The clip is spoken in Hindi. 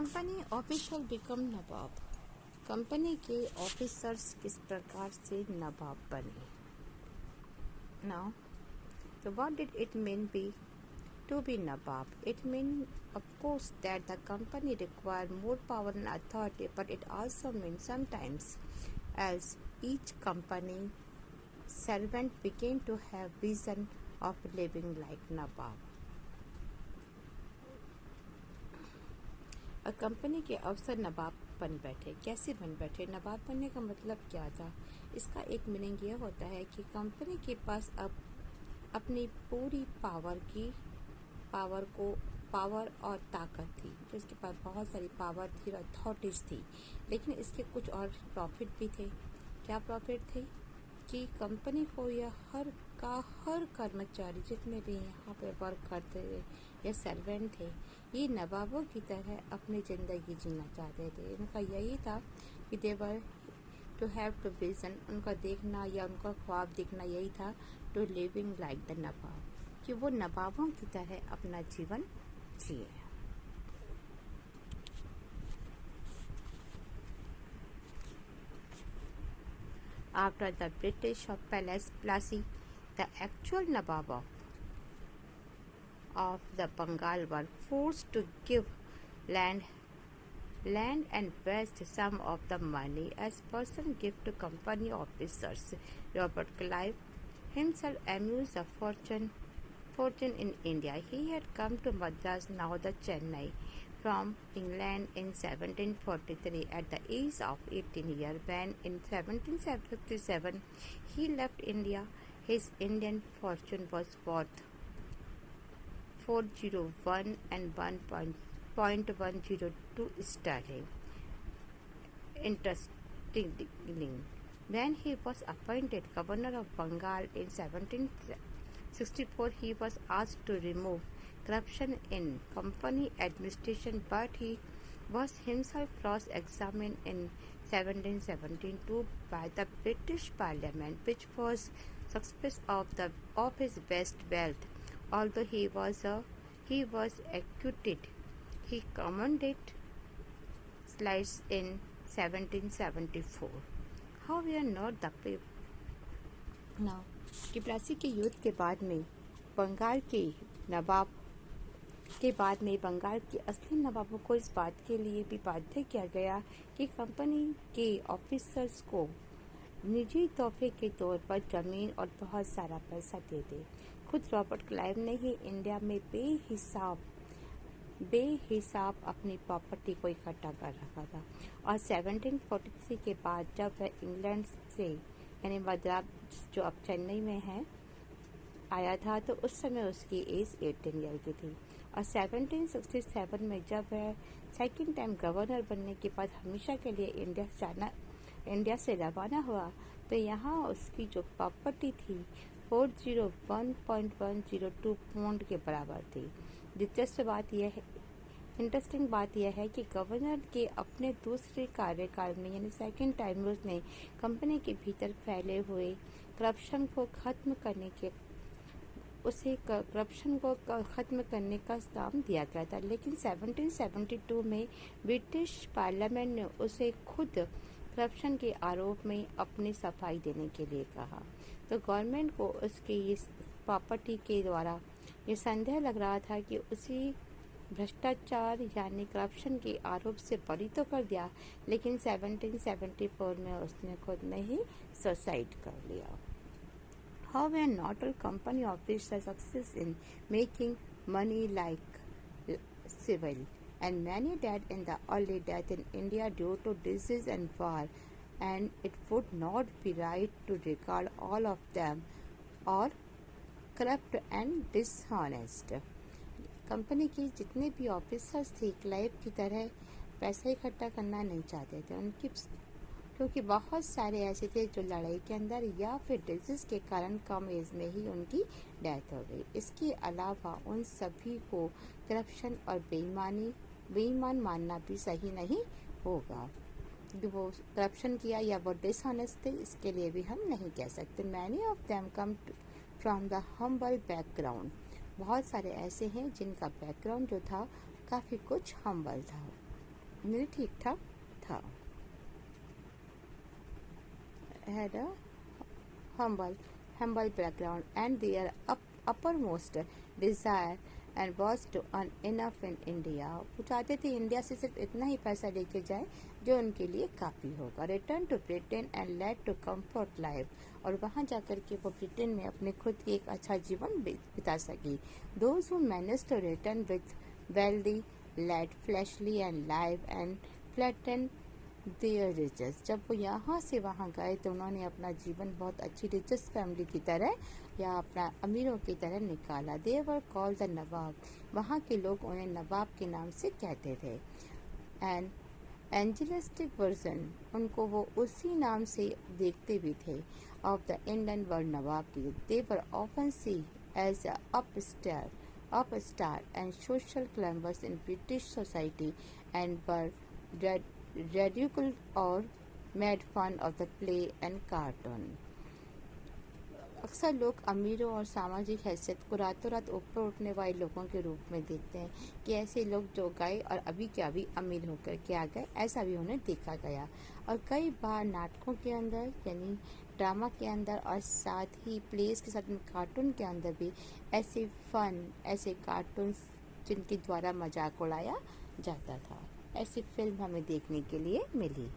कंपनी ऑफिशियल बिकम नवाब। कंपनी के ऑफिसर्स किस प्रकार से नवाब बने। Now so what did it mean to be Nawab? It means, of course, that the company required more power and authority, but it also means sometimes as each company servant began to have vision of living like Nawab. और कंपनी के अफसर नवाब बन बैठे। कैसे बन बैठे? नवाब बनने का मतलब क्या था? इसका एक मीनिंग यह होता है कि कंपनी के पास अब अपनी पूरी पावर और ताकत थी। तो इसके पास बहुत सारी पावर थी और अथॉरिटीज थी, लेकिन इसके कुछ और प्रॉफिट भी थे। क्या प्रॉफिट थे? कि कंपनी को हर कर्मचारी जितने भी यहाँ पे वर्क करते थे या सर्वेंट थे, ये नवाबों की तरह अपनी ज़िंदगी जीना चाहते थे। उनका यही था कि देवर टू हैव टू विजन, उनका देखना या उनका ख्वाब देखना यही था, टू लिविंग लाइक द नवाब, कि वो नवाबों की तरह अपना जीवन जिए। After the British of Palace Plassey, the actual Nawab of the Bengal were forced to give land and waste some of the money as personal gift to company officers. Robert Clive himself amused a fortune in India. He had come to Madras, now the Chennai, from England in 1743 at the age of 18 years. When in 1757 he left India, his Indian fortune was worth 401 and 1.102 sterling. Interestingly, when he was appointed governor of Bengal in 1764, he was asked to remove corruption in company administration, but he was himself cross-examined in 1772 by the British Parliament, which was suspicious of his vast wealth. Although he was acquitted, he commanded slides in 1774. How we are not the people now. कि प्लासी के युद्ध के बाद में बंगाल के असली नवाबों को इस बात के लिए भी बाध्य किया गया कि कंपनी के ऑफिसर्स को निजी तोहफे के तौर पर जमीन और बहुत सारा पैसा दे दे। खुद रॉबर्ट क्लाइव ने ही इंडिया में बेहिसाब अपनी प्रॉपर्टी को इकट्ठा कर रखा था। और 1743 के बाद जब वह इंग्लैंड से यानी मद्रास जो अब चेन्नई में है आया था, तो उस समय उसकी एज 18 ईयर की थी। और 1767 में जब वह सेकेंड टाइम गवर्नर बनने के बाद हमेशा के लिए इंडिया से रवाना हुआ, तो यहाँ उसकी जो प्रॉपर्टी थी 401.102 पाउंड के बराबर थी। इंटरेस्टिंग बात यह है कि गवर्नर के अपने दूसरे कार्यकाल में यानी सेकेंड टाइम उसने कंपनी के भीतर फैले हुए करप्शन को खत्म करने का काम दिया गया था। लेकिन 1772 में ब्रिटिश पार्लियामेंट ने उसे खुद करप्शन के आरोप में अपनी सफाई देने के लिए कहा। तो गवर्नमेंट को उसकी इस प्रॉपर्टी के द्वारा ये संदेह लग रहा था कि उसी भ्रष्टाचार यानी करप्शन के आरोप से बरी तो कर दिया, लेकिन 1774 में उसने खुद ने ही सुसाइड कर लिया। How were not all company officers success in making money like civil, and many died in the early death in India due to disease and war, and it would not be right to regard all of them or corrupt and dishonest. Company के जितने भी ऑफिसर्स थे क्लाइव की तरह पैसा इकट्ठा करना नहीं चाहते थे क्योंकि बहुत सारे ऐसे थे जो लड़ाई के अंदर या फिर डिजीज के कारण कम एज में ही उनकी डेथ हो गई। इसके अलावा उन सभी को करप्शन और बेईमान मानना भी सही नहीं होगा। वो करप्शन किया या वो डिसऑनेस्ट थे, इसके लिए भी हम नहीं कह सकते। Many of them come from the humble background, बहुत सारे ऐसे हैं जिनका बैकग्राउंड जो था काफ़ी कुछ हम्बल था। मेरे ठीक ठाक था। Had a humble, humble background and their uppermost desire and was to earn enough in India. वो चाहते थे इंडिया से सिर्फ इतना ही पैसा लेके जाए जो उनके लिए काफ़ी होगा। Return to Britain and led to comfort life, और वहाँ जाकर के वो ब्रिटेन में अपने खुद की एक अच्छा जीवन बिता सकी। Those who manage to return with wealthy led flashily and live and flatten their riches, जब वो यहाँ से वहाँ गए तो उन्होंने अपना जीवन बहुत अच्छी रिचेस फैमिली की तरह या अपना अमीरों की तरह निकाला। दे वर कॉल्ड द नवाब, वहाँ के लोग उन्हें नवाब के नाम से कहते थे। एंड एंजलिस्टिक वर्जन, उनको वो उसी नाम से देखते भी थे, ऑफ द इंडियन वर्ल्ड नवाब की। They were often see as upstart and social climbers in British society and were ridiculed or made fun of the play and cartoon. अक्सर लोग अमीरों और सामाजिक हैसियत को रातों रात ऊपर उठने वाले लोगों के रूप में देखते हैं कि ऐसे लोग जो गए और अभी क्या अभी अमीर होकर के आ गए, ऐसा भी उन्हें देखा गया। और कई बार नाटकों के अंदर यानी ड्रामा के अंदर और साथ ही प्लेस के साथ में कार्टून के अंदर भी ऐसे कार्टून जिनके द्वारा मजाक उड़ाया जाता था, ऐसी फिल्म हमें देखने के लिए मिली।